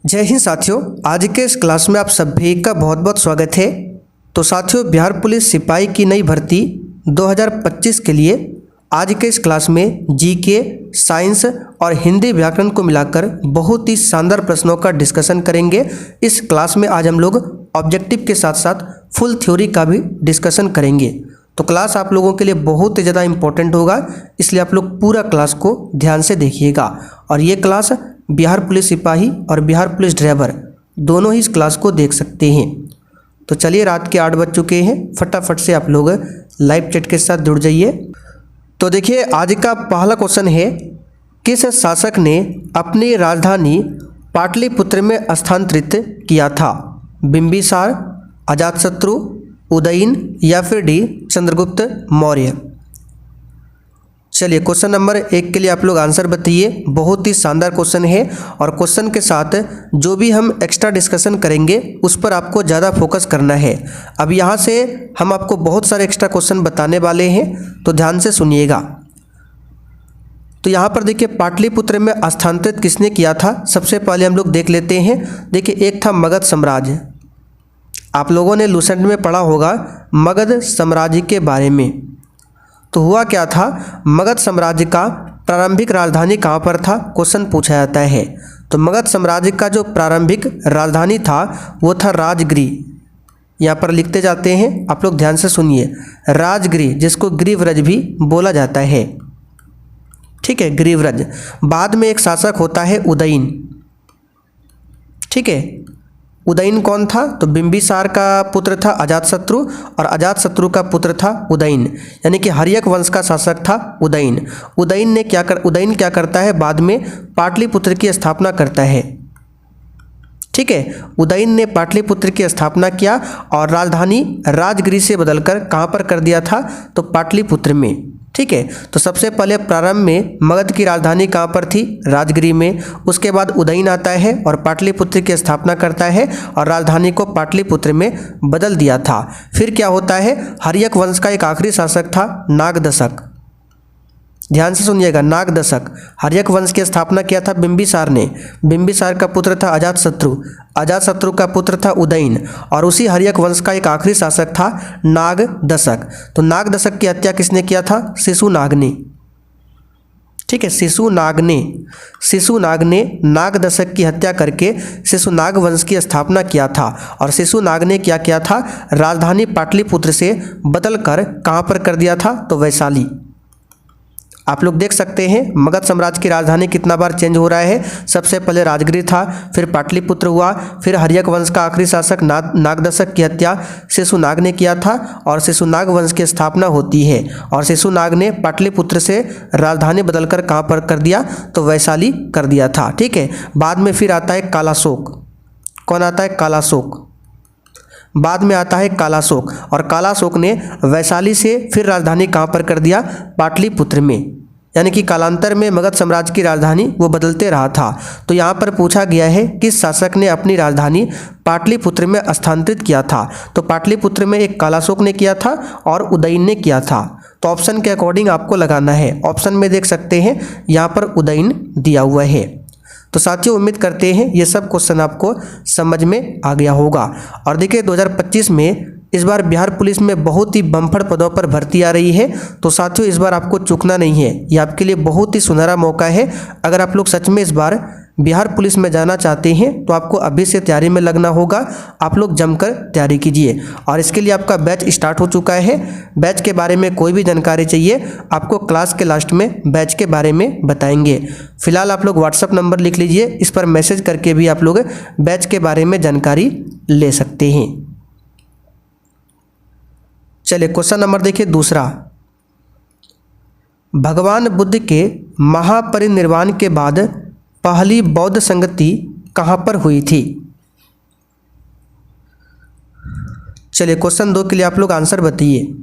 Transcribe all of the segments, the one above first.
जय हिंद साथियों, आज के इस क्लास में आप सभी का बहुत बहुत स्वागत है। तो साथियों, बिहार पुलिस सिपाही की नई भर्ती 2025 के लिए आज के इस क्लास में जीके, साइंस और हिंदी व्याकरण को मिलाकर बहुत ही शानदार प्रश्नों का डिस्कशन करेंगे। इस क्लास में आज हम लोग ऑब्जेक्टिव के साथ साथ फुल थ्योरी का भी डिस्कशन करेंगे। तो क्लास आप लोगों के लिए बहुत ही ज़्यादा इम्पोर्टेंट होगा, इसलिए आप लोग पूरा क्लास को ध्यान से देखिएगा। और ये क्लास बिहार पुलिस सिपाही और बिहार पुलिस ड्राइवर दोनों ही इस क्लास को देख सकते हैं। तो चलिए, रात के 8 बज चुके हैं, फटाफट से आप लोग लाइव चैट के साथ जुड़ जाइए। तो देखिए, आज का पहला क्वेश्चन है, किस शासक ने अपनी राजधानी पाटलिपुत्र में स्थानांतरित किया था? बिंबिसार, अजातशत्रु, उदयन या फिर डी चंद्रगुप्त मौर्य? चलिए, क्वेश्चन नंबर 1 के लिए आप लोग आंसर बताइए। बहुत ही शानदार क्वेश्चन है और क्वेश्चन के साथ जो भी हम एक्स्ट्रा डिस्कशन करेंगे उस पर आपको ज़्यादा फोकस करना है। अब यहाँ से हम आपको बहुत सारे एक्स्ट्रा क्वेश्चन बताने वाले हैं, तो ध्यान से सुनिएगा। तो यहाँ पर देखिए, पाटलिपुत्र में स्थानांतरित किसने किया था? सबसे पहले हम लोग देख लेते हैं। देखिए, एक था मगध साम्राज्य। आप लोगों ने लूसेंट में पढ़ा होगा मगध साम्राज्य के बारे में। तो हुआ क्या था, मगध साम्राज्य का प्रारंभिक राजधानी कहाँ पर था? क्वेश्चन पूछा जाता है। तो मगध साम्राज्य का जो प्रारंभिक राजधानी था वो था राजगृह। यहाँ पर लिखते जाते हैं, आप लोग ध्यान से सुनिए। राजगृह, जिसको गिरिव्रज भी बोला जाता है, ठीक है, गिरिव्रज। बाद में एक शासक होता है उदयन, ठीक है। उदयन कौन था? तो बिंबिसार का पुत्र था अजातशत्रु और अजातशत्रु का पुत्र था उदयन, यानी कि हर्यक वंश का शासक था उदयन। उदयन क्या करता है? बाद में पाटलिपुत्र की स्थापना करता है, ठीक है। उदयन ने पाटलिपुत्र की स्थापना किया और राजधानी राजगृह से बदलकर कहाँ पर कर दिया था? तो पाटलिपुत्र में, ठीक है। तो सबसे पहले प्रारंभ में मगध की राजधानी कहाँ पर थी? राजगृह में। उसके बाद उदयन आता है और पाटलिपुत्र की स्थापना करता है और राजधानी को पाटलिपुत्र में बदल दिया था। फिर क्या होता है? हर्यक वंश का एक आखिरी शासक था नागदशक। ध्यान से सुनिएगा, नागदशक। हर्यक वंश की स्थापना किया था बिंबिसार ने। बिंबिसार का पुत्र था अजातशत्रु, अजातशत्रु का पुत्र था उदयन और उसी हर्यक वंश का एक आखिरी शासक था नागदशक। तो नागदशक की हत्या किसने किया था? शिशुनाग ने, ठीक है। शिशुनाग ने नागदशक की हत्या करके शिशुनाग वंश की स्थापना किया था। और शिशुनाग ने क्या किया था? राजधानी पाटलिपुत्र से बदलकर कहाँ पर कर दिया था? तो वैशाली। आप लोग देख सकते हैं मगध साम्राज्य की राजधानी कितना बार चेंज हो रहा है। सबसे पहले राजगृह था, फिर पाटलिपुत्र हुआ, फिर हर्यक वंश का आखिरी शासक नागदशक की हत्या शिशुनाग ने किया था और शिशुनाग वंश की स्थापना होती है। और शिशुनाग ने पाटलिपुत्र से राजधानी बदलकर कहाँ पर कर दिया? तो वैशाली कर दिया था, ठीक है। बाद में फिर आता है कालाशोक। कौन आता है? कालाशोक। बाद में आता है कालाशोक और कालाशोक ने वैशाली से फिर राजधानी कहाँ पर कर दिया? पाटलिपुत्र में। यानी कि कालांतर में मगध साम्राज्य की राजधानी वो बदलते रहा था। तो यहाँ पर पूछा गया है किस शासक ने अपनी राजधानी पाटलिपुत्र में स्थानांतरित किया था? तो पाटलिपुत्र में एक कालाशोक ने किया था और उदयन ने किया था। तो ऑप्शन के अकॉर्डिंग आपको लगाना है। ऑप्शन में देख सकते हैं यहाँ पर उदयन दिया हुआ है। तो साथियों, उम्मीद करते हैं ये सब क्वेश्चन आपको समझ में आ गया होगा। और देखिए, 2025 में इस बार बिहार पुलिस में बहुत ही बम्पर पदों पर भर्ती आ रही है। तो साथियों, इस बार आपको चूकना नहीं है, ये आपके लिए बहुत ही सुनहरा मौका है। अगर आप लोग सच में इस बार बिहार पुलिस में जाना चाहते हैं तो आपको अभी से तैयारी में लगना होगा। आप लोग जमकर तैयारी कीजिए। और इसके लिए आपका बैच स्टार्ट हो चुका है। बैच के बारे में कोई भी जानकारी चाहिए, आपको क्लास के लास्ट में बैच के बारे में बताएंगे। फिलहाल आप लोग व्हाट्सअप नंबर लिख लीजिए, इस पर मैसेज करके भी आप लोग बैच के बारे में जानकारी ले सकते हैं। चलिए, क्वेश्चन नंबर देखिए दूसरा। भगवान बुद्ध के महापरिनिर्वाण के बाद पहली बौद्ध संगति कहाँ पर हुई थी? चलिए, क्वेश्चन 2 के लिए आप लोग आंसर बताइए।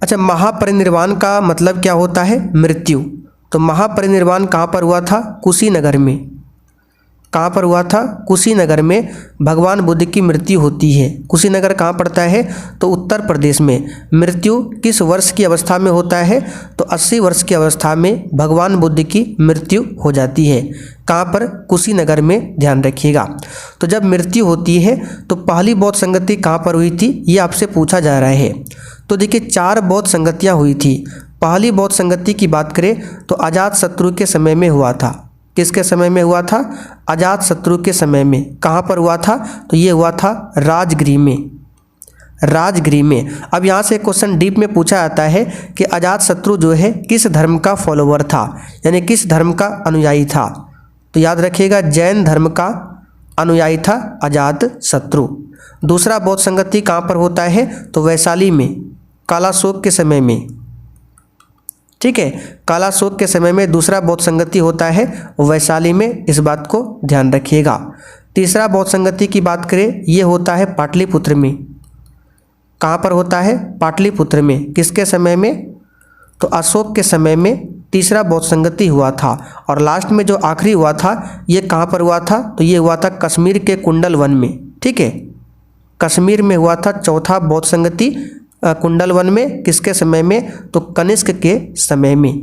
अच्छा, महापरिनिर्वाण का मतलब क्या होता है? मृत्यु। तो महापरिनिर्वाण कहाँ पर हुआ था? कुशीनगर में। कहाँ पर हुआ था? कुशीनगर में भगवान बुद्ध की मृत्यु होती है। कुशीनगर कहाँ पड़ता है? तो उत्तर प्रदेश में। मृत्यु किस वर्ष की अवस्था में होता है? तो 80 वर्ष की अवस्था में भगवान बुद्ध की मृत्यु हो जाती है। कहाँ पर? कुशीनगर में, ध्यान रखिएगा। तो जब मृत्यु होती है तो पहली बौद्ध संगति कहाँ पर हुई थी, ये आपसे पूछा जा रहा है। तो देखिए 4 बौद्ध संगतियाँ हुई थी। पहली बौद्ध संगति की बात करें तो अजातशत्रु के समय में हुआ था। किसके समय में हुआ था? अजातशत्रु के समय में। कहाँ पर हुआ था? तो ये हुआ था राजगृह में। राजगृह में। अब यहाँ से क्वेश्चन डीप में पूछा जाता है कि अजातशत्रु जो है किस धर्म का फॉलोवर था, यानी किस धर्म का अनुयायी था? तो याद रखिएगा जैन धर्म का अनुयायी था अजातशत्रु। दूसरा बौद्ध संगति कहाँ पर होता है? तो वैशाली में, कालाशोक के समय में। ठीक है, कालाशोक के समय में दूसरा बौद्ध संगति होता है वैशाली में, इस बात को ध्यान रखिएगा। तीसरा बौद्ध संगति की बात करें, ये होता है पाटलिपुत्र में। कहाँ पर होता है? पाटलिपुत्र में। किसके समय में? तो अशोक के समय में तीसरा बौद्ध संगति हुआ था। और लास्ट में जो आखिरी हुआ था ये कहाँ पर हुआ था? तो ये हुआ था कश्मीर के कुंडल वन में। ठीक है, कश्मीर में हुआ था चौथा बौद्ध संगति कुंडल वन में। किसके समय में? तो कनिष्क के समय में।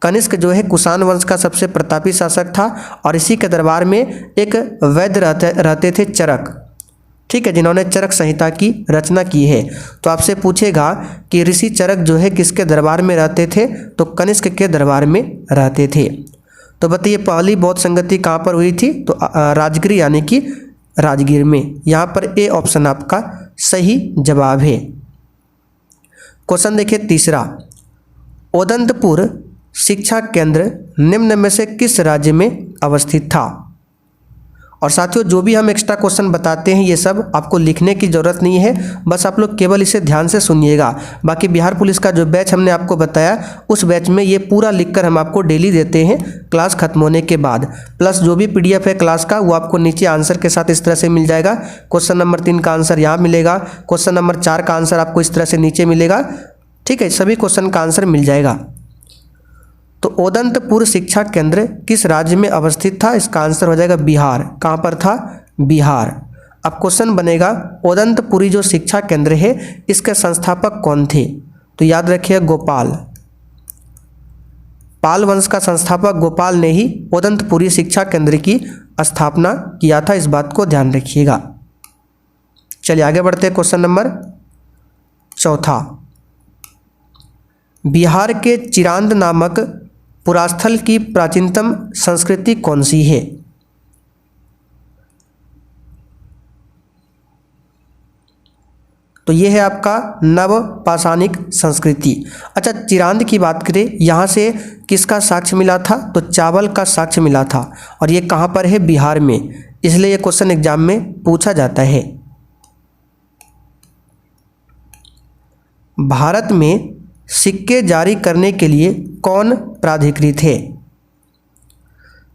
कनिष्क जो है कुषाण वंश का सबसे प्रतापी शासक था और इसी के दरबार में एक वैद्य रहते थे चरक। ठीक है, जिन्होंने चरक संहिता की रचना की है। तो आपसे पूछेगा कि ऋषि चरक जो है किसके दरबार में रहते थे? तो कनिष्क के दरबार में रहते थे। तो बताइए पहली बौद्ध संगति कहाँ पर हुई थी? तो राजगृह यानी कि राजगीर में। यहाँ पर ए ऑप्शन आपका सही जवाब है। क्वेश्चन देखिए तीसरा, उदंतपुर शिक्षा केंद्र निम्न में से किस राज्य में अवस्थित था? और साथियों जो भी हम एक्स्ट्रा क्वेश्चन बताते हैं ये सब आपको लिखने की ज़रूरत नहीं है, बस आप लोग केवल इसे ध्यान से सुनिएगा। बाकी बिहार पुलिस का जो बैच हमने आपको बताया उस बैच में ये पूरा लिखकर हम आपको डेली देते हैं क्लास खत्म होने के बाद। प्लस जो भी PDF है क्लास का वो आपको नीचे आंसर के साथ इस तरह से मिल जाएगा। क्वेश्चन नंबर 3 का आंसर यहाँ मिलेगा, क्वेश्चन नंबर 4 का आंसर आपको इस तरह से नीचे मिलेगा। ठीक है, सभी क्वेश्चन का आंसर मिल जाएगा। तो उदंतपुर शिक्षा केंद्र किस राज्य में अवस्थित था? इसका आंसर हो जाएगा बिहार। कहाँ पर था? बिहार। अब क्वेश्चन बनेगा उदंतपुरी जो शिक्षा केंद्र है इसके संस्थापक कौन थे? तो याद रखिए गोपाल। पाल वंश का संस्थापक गोपाल ने ही उदंतपुरी शिक्षा केंद्र की स्थापना किया था, इस बात को ध्यान रखिएगा। चलिए आगे बढ़ते हैं। क्वेश्चन नंबर 4, बिहार के चिरांद नामक पुरास्थल की प्राचीनतम संस्कृति कौन सी है? तो ये है आपका नवपाषाणिक संस्कृति। अच्छा, चिरांद की बात करें, यहाँ से किसका साक्ष्य मिला था? तो चावल का साक्ष्य मिला था और ये कहाँ पर है? बिहार में। इसलिए ये क्वेश्चन एग्जाम में पूछा जाता है। भारत में सिक्के जारी करने के लिए कौन प्राधिकृत है?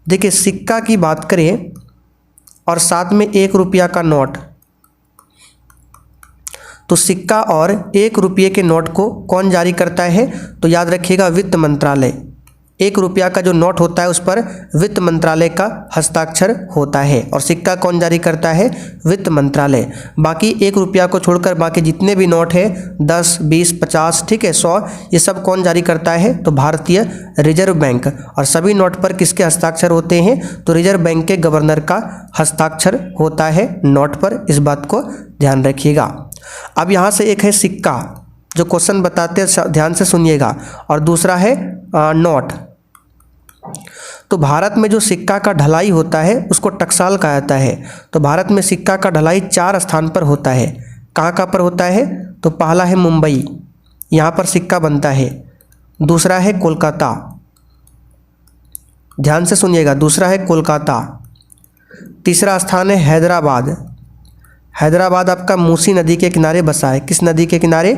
देखिए सिक्का की बात करें और साथ में 1 रुपया का नोट, तो सिक्का और 1 रुपये के नोट को कौन जारी करता है? तो याद रखिएगा वित्त मंत्रालय। 1 रुपया का जो नोट होता है उस पर वित्त मंत्रालय का हस्ताक्षर होता है और सिक्का कौन जारी करता है? वित्त मंत्रालय। बाकी 1 रुपया को छोड़कर बाकी जितने भी नोट है 10, 20, 50, ठीक है 100, ये सब कौन जारी करता है? तो भारतीय रिजर्व बैंक। और सभी नोट पर किसके हस्ताक्षर होते हैं? तो रिजर्व बैंक के गवर्नर का हस्ताक्षर होता है नोट पर, इस बात को ध्यान रखिएगा। अब यहाँ से एक है सिक्का, जो क्वेश्चन बताते हैं ध्यान से सुनिएगा, और दूसरा है नोट। तो भारत में जो सिक्का का ढलाई होता है उसको टकसाल कहा जाता है। तो भारत में सिक्का का ढलाई 4 स्थान पर होता है। कहाँ कहाँ पर होता है? तो पहला है मुंबई, यहाँ पर सिक्का बनता है। दूसरा है कोलकाता, ध्यान से सुनिएगा, दूसरा है कोलकाता। तीसरा स्थान है हैदराबाद। हैदराबाद आपका मूसी नदी के किनारे बसा है। किस नदी के किनारे?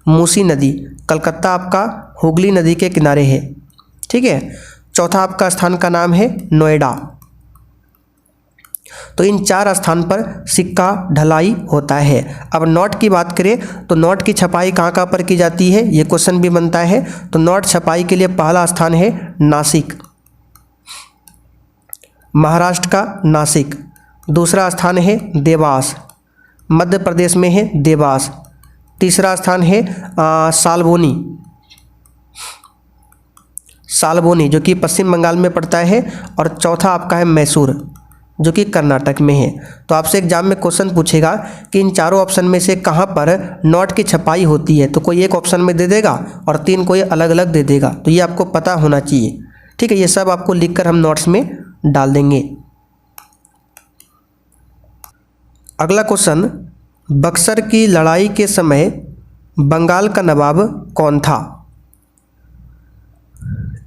मूसी नदी। कलकत्ता आपका हुगली नदी के किनारे है। ठीक है। चौथा आपका स्थान का नाम है नोएडा। तो इन 4 स्थान पर सिक्का ढलाई होता है। अब नोट की बात करें तो नोट की छपाई कहाँ कहाँ पर की जाती है, ये क्वेश्चन भी बनता है। तो नोट छपाई के लिए पहला स्थान है नासिक। महाराष्ट्र का नासिक। दूसरा स्थान है देवास, मध्य प्रदेश में है देवास। तीसरा स्थान है सालबोनी, सालबोनी जो कि पश्चिम बंगाल में पड़ता है। और चौथा आपका है मैसूर जो कि कर्नाटक में है। तो आपसे एग्जाम में क्वेश्चन पूछेगा कि इन चारों ऑप्शन में से कहाँ पर नोट की छपाई होती है, तो कोई एक ऑप्शन में दे देगा और तीन कोई अलग अलग दे देगा। तो ये आपको पता होना चाहिए, ठीक है। ये सब आपको लिखकर हम नोट्स में डाल देंगे। अगला क्वेश्चन, बक्सर की लड़ाई के समय बंगाल का नवाब कौन था?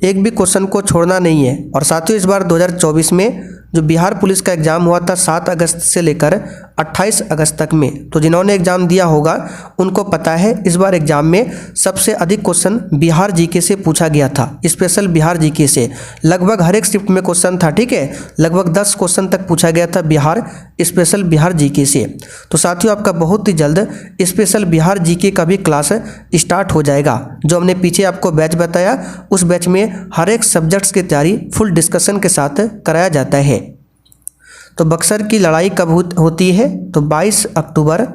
एक भी क्वेश्चन को छोड़ना नहीं है। और साथियों इस बार 2024 में जो बिहार पुलिस का एग्ज़ाम हुआ था 7 अगस्त से लेकर 28 अगस्त तक में, तो जिन्होंने एग्ज़ाम दिया होगा उनको पता है इस बार एग्ज़ाम में सबसे अधिक क्वेश्चन बिहार जीके से पूछा गया था, स्पेशल बिहार जीके से। लगभग हर एक शिफ्ट में क्वेश्चन था, ठीक है। लगभग 10 क्वेश्चन तक पूछा गया था बिहार स्पेशल बिहार जीके से। तो साथियों आपका बहुत ही जल्द स्पेशल बिहार जीके का भी क्लास स्टार्ट हो जाएगा। जो हमने पीछे आपको बैच बताया उस बैच में हर एक सब्जेक्ट्स की तैयारी फुल डिस्कशन के साथ कराया जाता है। तो बक्सर की लड़ाई कब होती है? तो 22 अक्टूबर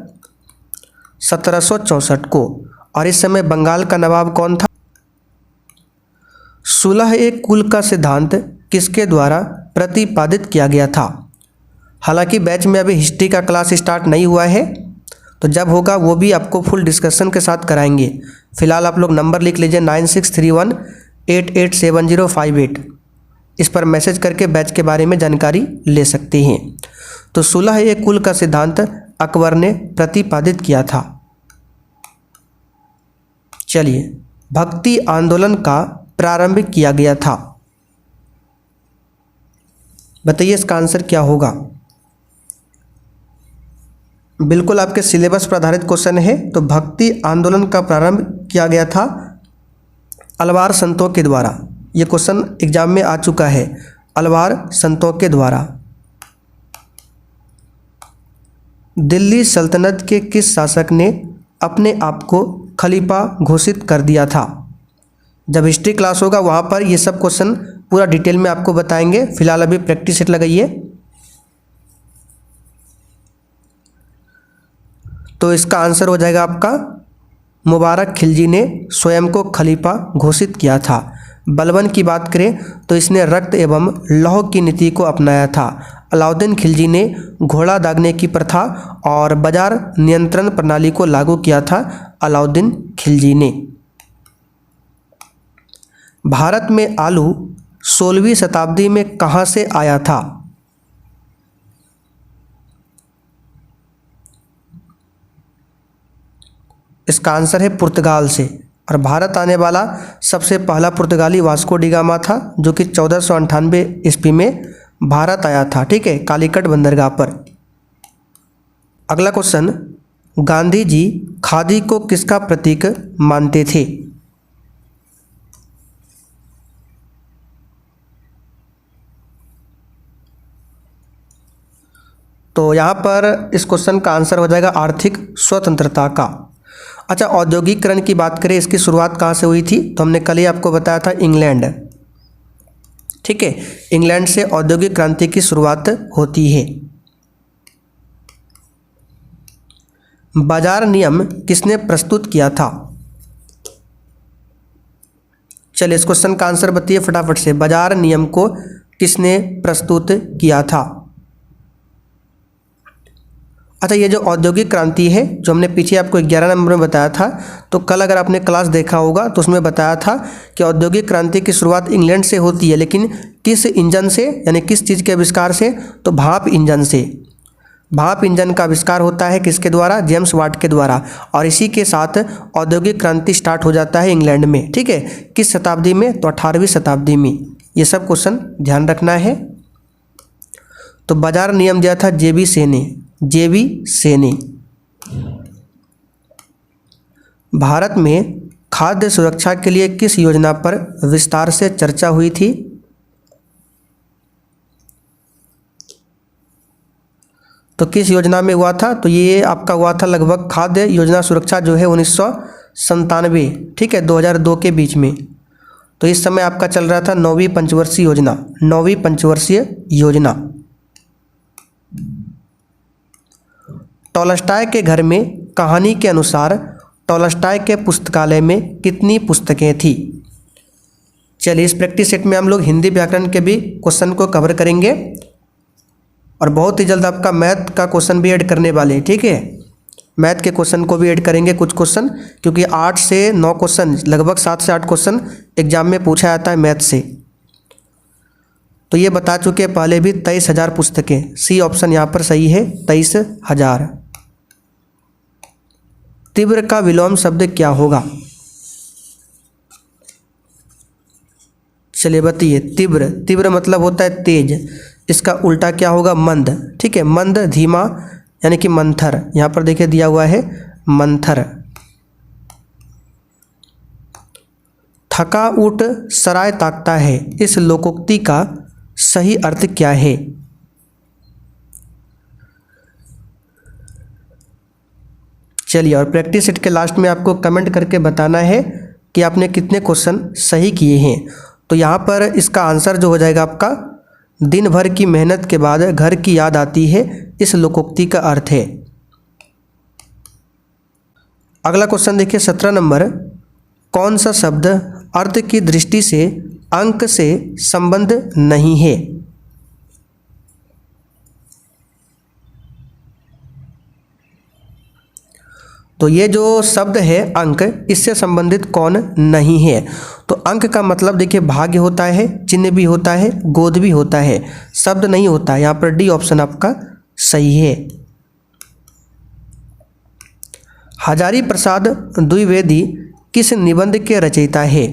1764 को। और इस समय बंगाल का नवाब कौन था? सुलह-ए-कुल का सिद्धांत किसके द्वारा प्रतिपादित किया गया था? हालांकि बैच में अभी हिस्ट्री का क्लास स्टार्ट नहीं हुआ है, तो जब होगा वो भी आपको फुल डिस्कशन के साथ कराएंगे। फिलहाल आप लोग नंबर लिख लीजिए 9631887058। इस पर मैसेज करके बैच के बारे में जानकारी ले सकते हैं। तो सुलह-ए-कुल का सिद्धांत अकबर ने प्रतिपादित किया था। चलिए, भक्ति आंदोलन का प्रारंभ किया गया था। बताइए इसका आंसर क्या होगा? बिल्कुल आपके सिलेबस पर आधारित क्वेश्चन है। तो भक्ति आंदोलन का प्रारंभ किया गया था अलवार संतों के द्वारा। ये क्वेश्चन एग्जाम में आ चुका है, अलवार संतों के द्वारा। दिल्ली सल्तनत के किस शासक ने अपने आप को खलीफा घोषित कर दिया था? जब हिस्ट्री क्लास होगा वहाँ पर ये सब क्वेश्चन पूरा डिटेल में आपको बताएंगे। फिलहाल अभी प्रैक्टिस सेट लगाइए। तो इसका आंसर हो जाएगा आपका मुबारक खिलजी ने स्वयं को खलीफा घोषित किया था। बलबन की बात करें तो इसने रक्त एवं लौह की नीति को अपनाया था। अलाउद्दीन खिलजी ने घोड़ा दागने की प्रथा और बाजार नियंत्रण प्रणाली को लागू किया था अलाउद्दीन खिलजी ने। भारत में आलू 16वीं शताब्दी में कहाँ से आया था? इसका आंसर है पुर्तगाल से। और भारत आने वाला सबसे पहला पुर्तगाली वास्को डी गामा था, जो कि 1498 ईस्वी में भारत आया था, ठीक है, कालीकट बंदरगाह पर। अगला क्वेश्चन, गांधी जी खादी को किसका प्रतीक मानते थे? तो यहाँ पर इस क्वेश्चन का आंसर हो जाएगा आर्थिक स्वतंत्रता का। अच्छा, औद्योगिकरण की बात करें, इसकी शुरुआत कहाँ से हुई थी? तो हमने कल ही आपको बताया था इंग्लैंड, ठीक है। इंग्लैंड से औद्योगिक क्रांति की शुरुआत होती है। बाजार नियम किसने प्रस्तुत किया था? चलिए इस क्वेश्चन का आंसर बताइए फटाफट से। बाजार नियम को किसने प्रस्तुत किया था? अच्छा, ये जो औद्योगिक क्रांति है जो हमने पीछे आपको 11 नंबर में बताया था, तो कल अगर आपने क्लास देखा होगा तो उसमें बताया था कि औद्योगिक क्रांति की शुरुआत इंग्लैंड से होती है, लेकिन किस इंजन से, यानी किस चीज़ के आविष्कार से? तो भाप इंजन से। भाप इंजन का आविष्कार होता है किसके द्वारा? जेम्स वाट के द्वारा। और इसी के साथ औद्योगिक क्रांति स्टार्ट हो जाता है इंग्लैंड में, ठीक है। किस शताब्दी में? तो 18वीं शताब्दी में। ये सब क्वेश्चन ध्यान रखना है। तो बाजार नियम दिया था जेबी सेने। भारत में खाद्य सुरक्षा के लिए किस योजना पर विस्तार से चर्चा हुई थी? तो किस योजना में हुआ था? तो ये आपका हुआ था लगभग खाद्य योजना सुरक्षा जो है 1997, ठीक है, 2002 के बीच में। तो इस समय आपका चल रहा था 9वीं पंचवर्षीय योजना, 9वीं पंचवर्षीय योजना। टॉलस्टॉय के घर में कहानी के अनुसार टॉलस्टॉय के पुस्तकालय में कितनी पुस्तकें थी। चलिए इस प्रैक्टिस सेट में हम लोग हिंदी व्याकरण के भी क्वेश्चन को कवर करेंगे और बहुत ही जल्द आपका मैथ का क्वेश्चन भी ऐड करने वाले हैं। ठीक है, मैथ के क्वेश्चन को भी ऐड करेंगे कुछ क्वेश्चन, क्योंकि 8 से 9 क्वेश्चन, लगभग 7 से 8 क्वेश्चन एग्जाम में पूछा जाता है मैथ से। तो ये बता चुके हैं पहले भी 23,000 पुस्तकें। सी ऑप्शन यहाँ पर सही है, 23,000। तीव्र का विलोम शब्द क्या होगा। चलिए बताइए। तीव्र, तीव्र मतलब होता है तेज, इसका उल्टा क्या होगा, मंद। ठीक है, मंद, धीमा यानी कि मंथर। यहाँ पर देखिए दिया हुआ है मंथर। थका ऊँट सराय ताकता है, इस लोकोक्ति का सही अर्थ क्या है। चलिए, और प्रैक्टिस सेट के लास्ट में आपको कमेंट करके बताना है कि आपने कितने क्वेश्चन सही किए हैं। तो यहाँ पर इसका आंसर जो हो जाएगा आपका, दिन भर की मेहनत के बाद घर की याद आती है, इस लोकोक्ति का अर्थ है। अगला क्वेश्चन देखिए 17 नंबर। कौन सा शब्द अर्थ की दृष्टि से अंक से संबंध नहीं है। तो ये जो शब्द है अंक, इससे संबंधित कौन नहीं है। तो अंक का मतलब देखिए भाग्य होता है, चिन्ह भी होता है, गोद भी होता है, शब्द नहीं होता। यहाँ पर डी ऑप्शन आपका सही है। हजारी प्रसाद द्विवेदी किस निबंध के रचयिता है।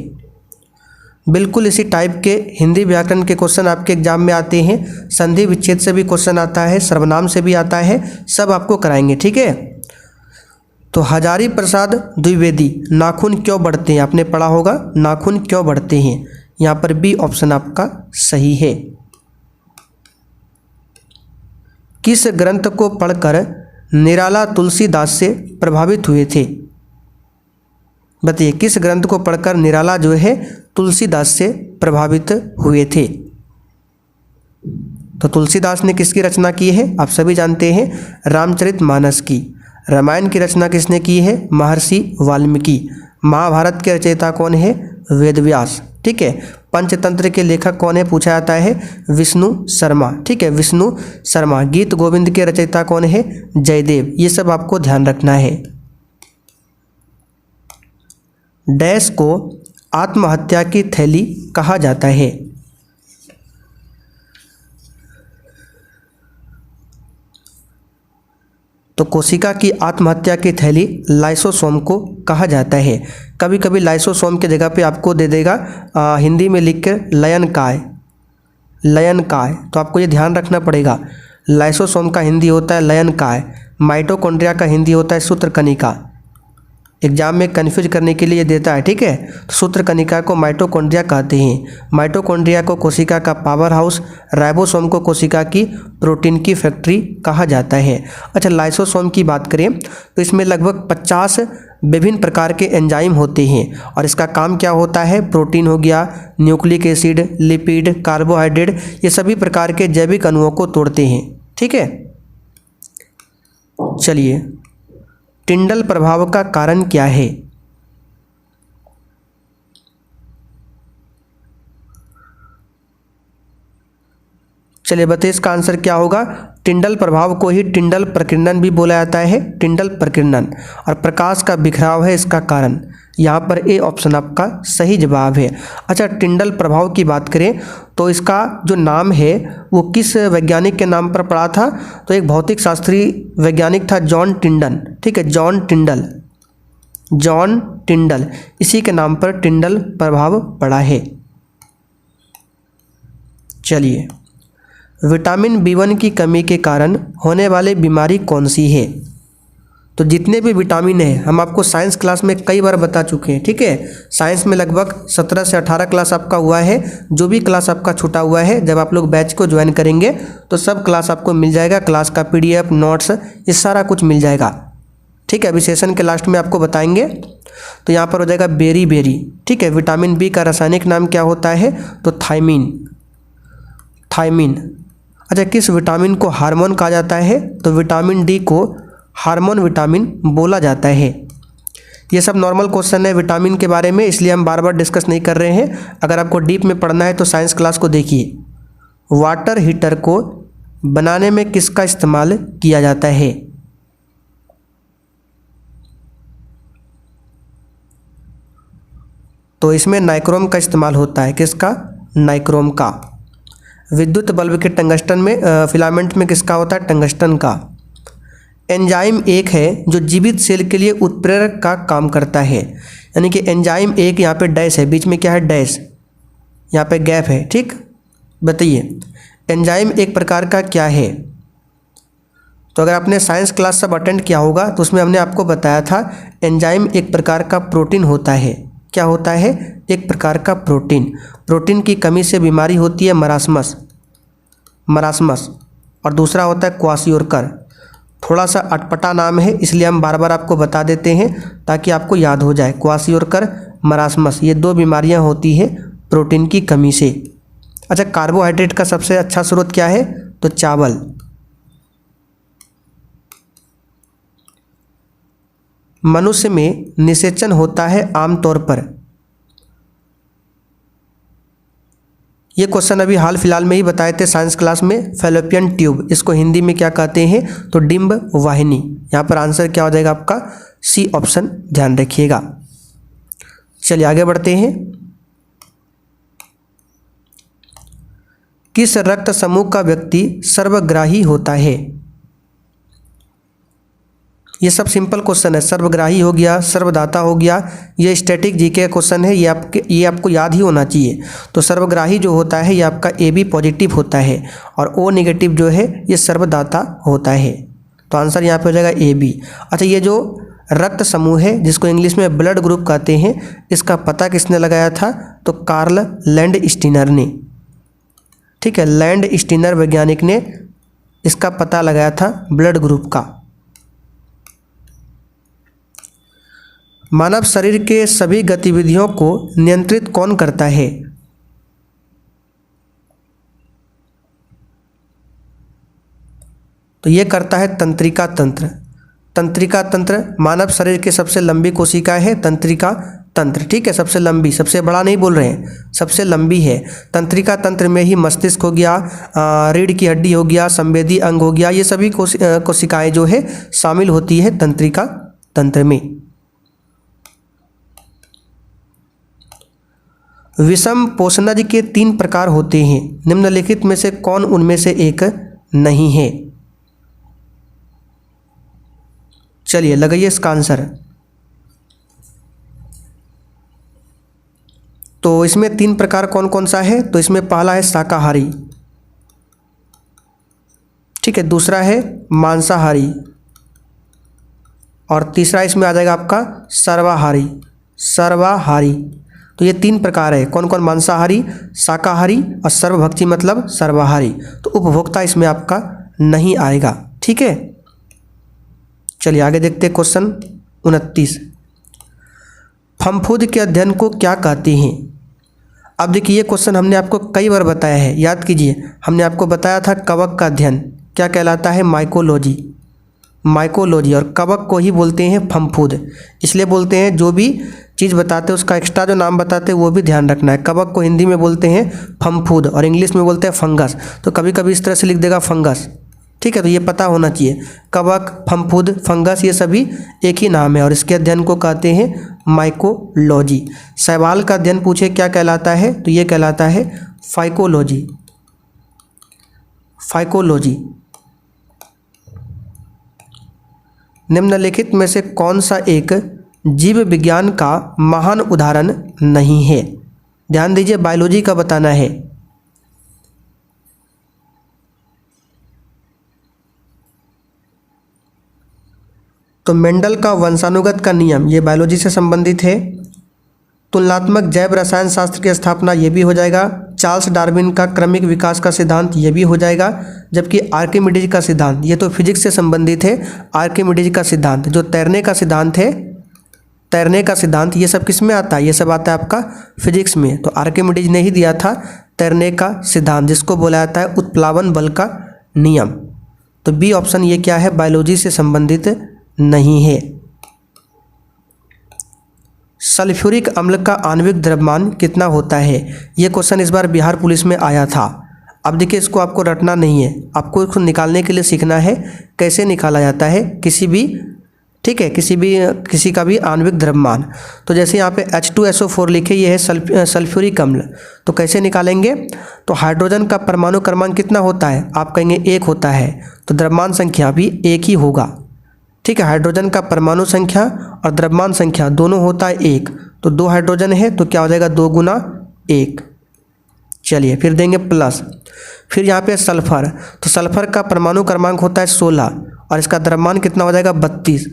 बिल्कुल इसी टाइप के हिंदी व्याकरण के क्वेश्चन आपके एग्जाम में आते हैं। संधि विच्छेद से भी क्वेश्चन आता है, सर्वनाम से भी आता है, सब आपको कराएंगे। ठीक है, तो हजारी प्रसाद द्विवेदी नाखून क्यों बढ़ते हैं, आपने पढ़ा होगा, नाखून क्यों बढ़ते हैं। यहाँ पर बी ऑप्शन आपका सही है। किस ग्रंथ को पढ़कर निराला तुलसीदास से प्रभावित हुए थे। बताइए, किस ग्रंथ को पढ़कर निराला जो है तुलसीदास से प्रभावित हुए थे। तो तुलसीदास ने किसकी रचना की है, आप सभी जानते हैं, रामचरितमानस की। रामायण की रचना किसने की है, महर्षि वाल्मीकि। महाभारत के रचयिता कौन है, वेदव्यास। ठीक है, पंचतंत्र के लेखक कौन है, पूछा जाता है, विष्णु शर्मा। ठीक है, विष्णु शर्मा। गीत गोविंद के रचयिता कौन है, जयदेव। ये सब आपको ध्यान रखना है। डैश को आत्महत्या की थैली कहा जाता है। तो कोशिका की आत्महत्या की थैली लाइसोसोम को कहा जाता है। कभी कभी लाइसोसोम की जगह पे आपको दे देगा हिंदी में लिख कर लयनकाय, लयनकाय। तो आपको ये ध्यान रखना पड़ेगा, लाइसोसोम का हिंदी होता है लयनकाय, माइटोकॉन्ड्रिया का हिंदी होता है सूत्रकनिका। एग्जाम में कन्फ्यूज करने के लिए देता है। ठीक है, तो सूत्रकनिका को माइटोकॉन्ड्रिया कहते हैं। माइटोकॉन्ड्रिया को कोशिका का पावर हाउस, राइबोसोम को कोशिका की प्रोटीन की फैक्ट्री कहा जाता है। अच्छा, लाइसोसोम की बात करें तो इसमें लगभग 50 विभिन्न प्रकार के एंजाइम होते हैं और इसका काम क्या होता है, प्रोटीन हो गया, न्यूक्लिक एसिड, लिपिड, कार्बोहाइड्रेट, ये सभी प्रकार के जैविक अणुओं को तोड़ते हैं। ठीक है, चलिए, टिंडल प्रभाव का कारण क्या है। चलिए बताइए, इसका आंसर क्या होगा। टिंडल प्रभाव को ही टिंडल प्रकीर्णन भी बोला जाता है, टिंडल प्रकीर्णन। और प्रकाश का बिखराव है इसका कारण। यहाँ पर ए ऑप्शन आपका सही जवाब है। अच्छा, टिंडल प्रभाव की बात करें तो इसका जो नाम है वो किस वैज्ञानिक के नाम पर पड़ा था। तो एक भौतिक शास्त्री वैज्ञानिक था, जॉन टिंडल। ठीक है, जॉन टिंडल, जॉन टिंडल, इसी के नाम पर टिंडल प्रभाव पड़ा है। चलिए, विटामिन B1 की कमी के कारण होने वाली बीमारी कौन सी है। तो जितने भी विटामिन हैं हम आपको साइंस क्लास में कई बार बता चुके हैं। ठीक है, साइंस में लगभग 17 से 18 क्लास आपका हुआ है। जो भी क्लास आपका छूटा हुआ है, जब आप लोग बैच को ज्वाइन करेंगे तो सब क्लास आपको मिल जाएगा। क्लास का PDF, नोट्स, ये सारा कुछ मिल जाएगा। ठीक है, अभी सेशन के लास्ट में आपको बताएंगे। तो यहाँ पर हो जाएगा बेरी बेरी। ठीक है, विटामिन बी का रासायनिक नाम क्या होता है? तो थायमीन। थायमीन। अच्छा, किस विटामिन को हार्मोन कहा जाता है? तो विटामिन डी को हार्मोन विटामिन बोला जाता है। ये सब नॉर्मल क्वेश्चन है विटामिन के बारे में, इसलिए हम बार बार डिस्कस नहीं कर रहे हैं। अगर आपको डीप में पढ़ना है तो साइंस क्लास को देखिए। वाटर हीटर को बनाने में किसका इस्तेमाल किया जाता है? तो इसमें नाइक्रोम का इस्तेमाल होता है। किसका? नाइक्रोम का। विद्युत बल्ब के टंगस्टन में फिलामेंट में किसका होता है? टंगस्टन का। एंजाइम एक है जो जीवित सेल के लिए उत्प्रेरक का काम करता है। यानी कि एंजाइम एक, यहाँ पे डैश है, बीच में क्या है? डैश, यहाँ पे गैप है। ठीक, बताइए एंजाइम एक प्रकार का क्या है? तो अगर आपने साइंस क्लास सब अटेंड किया होगा तो उसमें हमने आपको बताया था एंजाइम एक प्रकार का प्रोटीन होता है। क्या होता है? एक प्रकार का प्रोटीन। प्रोटीन की कमी से बीमारी होती है मरासमस, मरासमस। और दूसरा होता है क्वासियोरकर। थोड़ा सा अटपटा नाम है, इसलिए हम बार बार आपको बता देते हैं ताकि आपको याद हो जाए। क्वासियोरकर, मरासमस, ये दो बीमारियां होती है प्रोटीन की कमी से। अच्छा, कार्बोहाइड्रेट का सबसे अच्छा स्रोत क्या है? तो चावल। मनुष्य में निषेचन होता है आमतौर पर। ये क्वेश्चन अभी हाल फिलहाल में ही बताए थे साइंस क्लास में। फैलोपियन ट्यूब, इसको हिंदी में क्या कहते हैं? तो डिंब वाहिनी। यहाँ पर आंसर क्या हो जाएगा आपका? सी ऑप्शन, ध्यान रखिएगा। चलिए आगे बढ़ते हैं। किस रक्त समूह का व्यक्ति सर्वग्राही होता है? ये सब सिंपल क्वेश्चन है। सर्वग्राही हो गया, सर्वदाता हो गया, ये स्टैटिक जीके का क्वेश्चन है। ये आपको याद ही होना चाहिए। तो सर्वग्राही जो होता है ये आपका AB पॉजिटिव होता है और O नेगेटिव जो है ये सर्वदाता होता है। तो आंसर यहाँ पे हो जाएगा AB। अच्छा, ये जो रक्त समूह है जिसको इंग्लिश में ब्लड ग्रुप कहते हैं, इसका पता किसने लगाया था? तो कार्ल लैंडस्टीनर ने। ठीक है, लैंडस्टीनर वैज्ञानिक ने इसका पता लगाया था ब्लड ग्रुप का। मानव शरीर के सभी गतिविधियों को नियंत्रित कौन करता है? तो ये करता है तंत्रिका तंत्र। तंत्रिका तंत्र मानव शरीर की सबसे लंबी कोशिका है तंत्रिका तंत्र। ठीक है, सबसे लंबी, सबसे बड़ा नहीं बोल रहे हैं, सबसे लंबी है। तंत्रिका तंत्र में ही मस्तिष्क हो गया, रीढ़ की हड्डी हो गया, संवेदी अंग हो गया, ये सभी कोशिकाएं जो है शामिल होती है तंत्रिका तंत्र में। विषम पोषणज के 3 प्रकार होते हैं, निम्नलिखित में से कौन उनमें से एक नहीं है? चलिए लगाइए इसका आंसर। तो इसमें 3 प्रकार कौन कौन सा है? तो इसमें पहला है शाकाहारी। ठीक है, दूसरा है मांसाहारी और तीसरा इसमें आ जाएगा आपका सर्वाहारी। सर्वाहारी। तो ये 3 प्रकार है। कौन कौन? मांसाहारी, शाकाहारी और सर्वभक्षी मतलब सर्वाहारी। तो उपभोक्ता इसमें आपका नहीं आएगा। ठीक है, चलिए आगे देखते हैं। क्वेश्चन 29, फफूंद के अध्ययन को क्या कहते हैं? अब देखिए ये क्वेश्चन हमने आपको कई बार बताया है, याद कीजिए। हमने आपको बताया था कवक का अध्ययन क्या कहलाता है? माइकोलॉजी। माइकोलॉजी, और कवक को ही बोलते हैं फफूंद। इसलिए बोलते हैं जो भी चीज़ बताते हैं उसका एक्स्ट्रा जो नाम बताते हैं वो भी ध्यान रखना है। कवक को हिंदी में बोलते हैं फफूंद और इंग्लिश में बोलते हैं फंगस। तो कभी कभी इस तरह से लिख देगा फंगस। ठीक है, तो ये पता होना चाहिए। कवक, फफूंद, फंगस ये सभी एक ही नाम है और इसके अध्ययन को कहते हैं माइकोलॉजी। शैवाल का अध्ययन पूछे क्या कहलाता है? तो ये कहलाता है फाइकोलॉजी। फाइकोलॉजी। निम्नलिखित में से कौन सा एक जीव विज्ञान का महान उदाहरण नहीं है? ध्यान दीजिए, बायोलॉजी का बताना है। तो मेंडल का वंशानुगत का नियम, ये बायोलॉजी से संबंधित है। तुलनात्मक जैव रसायन शास्त्र की स्थापना, ये भी हो जाएगा। चार्ल्स डार्विन का क्रमिक विकास का सिद्धांत, ये भी हो जाएगा। जबकि आर्किमिडीज का सिद्धांत, ये तो फिजिक्स से संबंधित है। आर्किमिडीज का सिद्धांत जो तैरने का सिद्धांत है, तैरने का सिद्धांत ये सब किस में आता है? ये सब आता है आपका फिजिक्स में। तो आर्किमिडीज ने ही दिया था तैरने का सिद्धांत, जिसको बोला जाता है उत्प्लावन बल का नियम। तो बी ऑप्शन ये क्या है? बायोलॉजी से संबंधित नहीं है। सल्फ्यूरिक अम्ल का आणविक द्रव्यमान कितना होता है? ये क्वेश्चन इस बार बिहार पुलिस में आया था। अब देखिए, इसको आपको रटना नहीं है, आपको इसको निकालने के लिए सीखना है कैसे निकाला जाता है किसी भी, ठीक है, किसी का भी आणविक द्रव्यमान। तो जैसे यहाँ पे H2SO4 लिखे, ये है सल्फ्यूरिक अम्ल, तो कैसे निकालेंगे? तो हाइड्रोजन का परमाणु क्रमांक कितना होता है? आप कहेंगे 1 होता है, तो द्रव्यमान संख्या भी 1 ही होगा, ठीक है। हाइड्रोजन का परमाणु संख्या और द्रव्यमान संख्या दोनों होता है 1, तो 2 हाइड्रोजन है तो क्या हो जाएगा? 2 गुना 1। चलिए फिर देंगे प्लस, फिर यहाँ पे सल्फर, तो सल्फर का परमाणु क्रमांक होता है 16 और इसका द्रव्यमान कितना हो जाएगा? 32।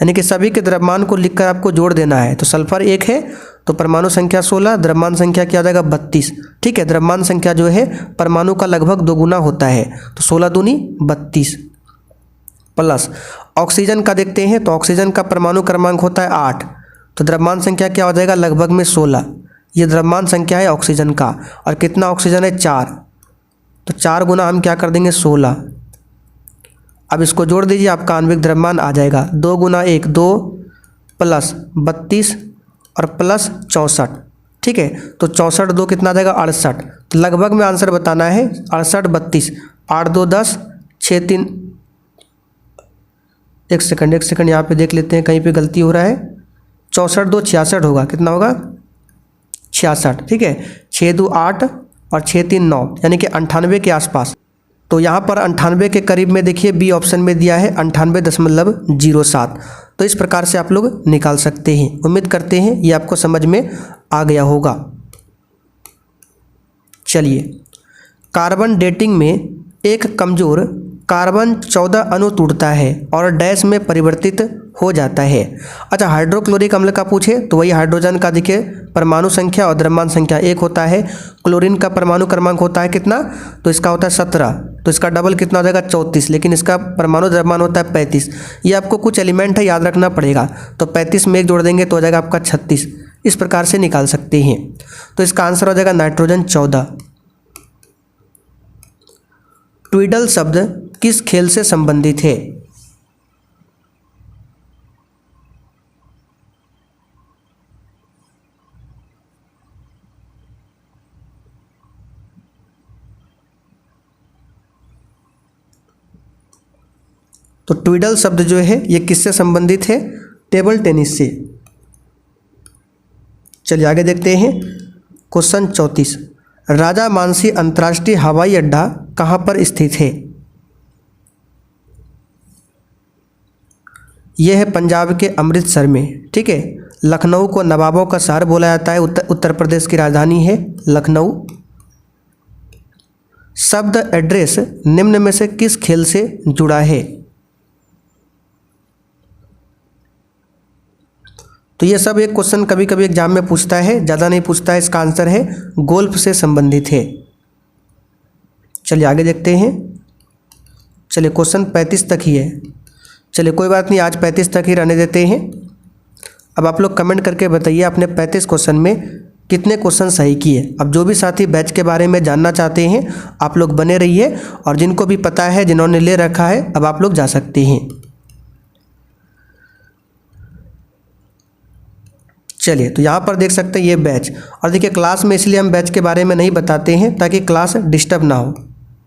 यानी कि सभी के द्रव्यमान को लिखकर आपको जोड़ देना है। तो सल्फर 1 है तो परमाणु संख्या 16, द्रव्यमान संख्या क्या हो जाएगा? 32, ठीक है। द्रव्यमान संख्या जो है परमाणु का लगभग 2 गुना होता है, तो 16 दूनी 32। प्लस ऑक्सीजन का देखते हैं, तो ऑक्सीजन का परमाणु क्रमांक होता है 8, तो द्रव्यमान संख्या क्या हो जाएगा? लगभग में 16। ये द्रव्यमान संख्या है ऑक्सीजन का, और कितना ऑक्सीजन है? 4, तो 4 गुना हम क्या कर देंगे? 16। अब इसको जोड़ दीजिए, आपका आणविक द्रव्यमान आ जाएगा 2 गुना 1 2 प्लस 32 और प्लस 64, ठीक है। तो 64 2 कितना आ जाएगा? 68। तो लगभग में आंसर बताना है 68 32, 8 2 10 6 3, एक सेकंड यहाँ पे देख लेते हैं, कहीं पे गलती हो रहा है। 64 2 66 होगा, कितना होगा? 66, ठीक है। 6 2 8 और 6 3 9, यानी कि 98 के आसपास। तो यहाँ पर 98 के करीब में देखिए बी ऑप्शन में दिया है 98.07। तो इस प्रकार से आप लोग निकाल सकते हैं। उम्मीद करते हैं ये आपको समझ में आ गया होगा। चलिए, कार्बन डेटिंग में एक कमज़ोर कार्बन 14 अणु टूटता है और डैश में परिवर्तित हो जाता है। अच्छा, हाइड्रोक्लोरिक अम्ल का पूछे तो वही हाइड्रोजन का देखिए परमाणु संख्या और द्रव्यमान संख्या 1 होता है। क्लोरीन का परमाणु क्रमांक होता है कितना? तो इसका होता है 17, तो इसका डबल कितना हो जाएगा? 34, लेकिन इसका परमाणु द्रव्यमान होता है 35। ये आपको कुछ एलिमेंट है याद रखना पड़ेगा, तो 35 में 1 जोड़ देंगे तो हो जाएगा आपका 36। इस प्रकार से निकाल सकते हैं। तो इसका आंसर हो जाएगा नाइट्रोजन 14। ट्विडल शब्द किस खेल से संबंधित है? तो ट्विडल शब्द जो है ये किससे संबंधित है? टेबल टेनिस से। चलिए आगे देखते हैं। क्वेश्चन 34, राजा मानसी अंतर्राष्ट्रीय हवाई अड्डा कहाँ पर स्थित है? यह है पंजाब के अमृतसर में, ठीक है। लखनऊ को नवाबों का शहर बोला जाता है, उत्तर प्रदेश की राजधानी है लखनऊ। शब्द एड्रेस निम्न में से किस खेल से जुड़ा है? तो ये सब एक क्वेश्चन कभी कभी एग्जाम में पूछता है, ज़्यादा नहीं पूछता है। इसका आंसर है गोल्फ से संबंधित है। चलिए आगे देखते हैं। चलिए क्वेश्चन 35 तक ही है। चलिए कोई बात नहीं, आज 35 तक ही रहने देते हैं। अब आप लोग कमेंट करके बताइए आपने 35 क्वेश्चन में कितने क्वेश्चन सही किए। अब जो भी साथी बैच के बारे में जानना चाहते हैं आप लोग बने रहिए, और जिनको भी पता है, जिन्होंने ले रखा है, अब आप लोग जा सकते हैं। चलिए, तो यहाँ पर देख सकते हैं ये बैच, और देखिए क्लास में इसलिए हम बैच के बारे में नहीं बताते हैं ताकि क्लास डिस्टर्ब ना हो,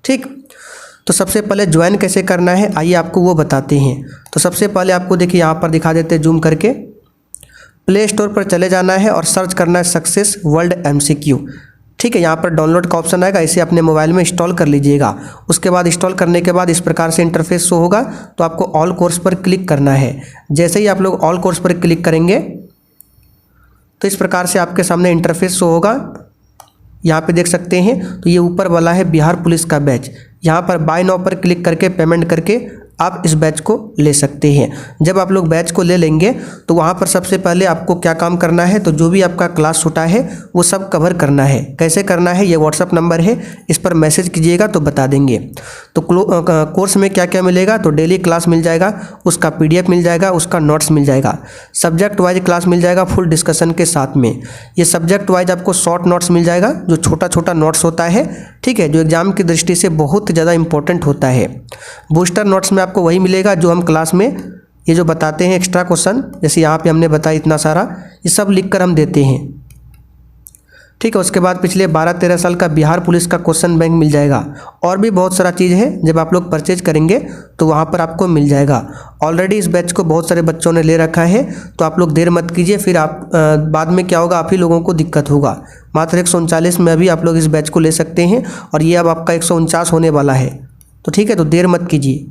ठीक। तो सबसे पहले ज्वाइन कैसे करना है आइए आपको वो बताते हैं। तो सबसे पहले आपको देखिए यहाँ पर दिखा देते हैं जूम करके। प्ले स्टोर पर चले जाना है और सर्च करना है सक्सेस वर्ल्ड MCQ, ठीक है। यहाँ पर डाउनलोड का ऑप्शन आएगा, इसे अपने मोबाइल में इंस्टॉल कर लीजिएगा। उसके बाद इंस्टॉल करने के बाद इस प्रकार से इंटरफेस शो होगा, तो आपको ऑल कोर्स पर क्लिक करना है। जैसे ही आप लोग ऑल कोर्स पर क्लिक करेंगे तो इस प्रकार से आपके सामने इंटरफेस शो होगा। यहाँ पे देख सकते हैं, तो ये ऊपर वाला है बिहार पुलिस का बैच। यहाँ पर बाय नाउ पर क्लिक करके पेमेंट करके आप इस बैच को ले सकते हैं। जब आप लोग बैच को ले लेंगे तो वहाँ पर सबसे पहले आपको क्या काम करना है, तो जो भी आपका क्लास छूटा है वो सब कवर करना है। कैसे करना है, ये व्हाट्सअप नंबर है, इस पर मैसेज कीजिएगा तो बता देंगे। तो कोर्स में क्या क्या मिलेगा, तो डेली क्लास मिल जाएगा, उसका PDF मिल जाएगा, उसका नोट्स मिल जाएगा, सब्जेक्ट वाइज क्लास मिल जाएगा फुल डिस्कशन के साथ में। ये सब्जेक्ट वाइज आपको शॉर्ट नोट्स मिल जाएगा, जो छोटा छोटा नोट्स होता है, ठीक है, जो एग्जाम की दृष्टि से बहुत ज़्यादा इंपॉर्टेंट होता है। बूस्टर नोट्स में आपको वही मिलेगा जो हम क्लास में ये जो बताते हैं एक्स्ट्रा क्वेश्चन, जैसे यहाँ पे हमने बताया इतना सारा, ये सब लिख कर हम देते हैं, ठीक है। उसके बाद पिछले 12-13 साल का बिहार पुलिस का क्वेश्चन बैंक मिल जाएगा, और भी बहुत सारा चीज़ है। जब आप लोग परचेज करेंगे तो वहाँ पर आपको मिल जाएगा। ऑलरेडी इस बैच को बहुत सारे बच्चों ने ले रखा है, तो आप लोग देर मत कीजिए, फिर आप बाद में क्या होगा, आप ही लोगों को दिक्कत होगा। मात्र 139 में अभी आप लोग इस बैच को ले सकते हैं, और ये अब आपका 149 होने वाला है, तो ठीक है, तो देर मत कीजिए।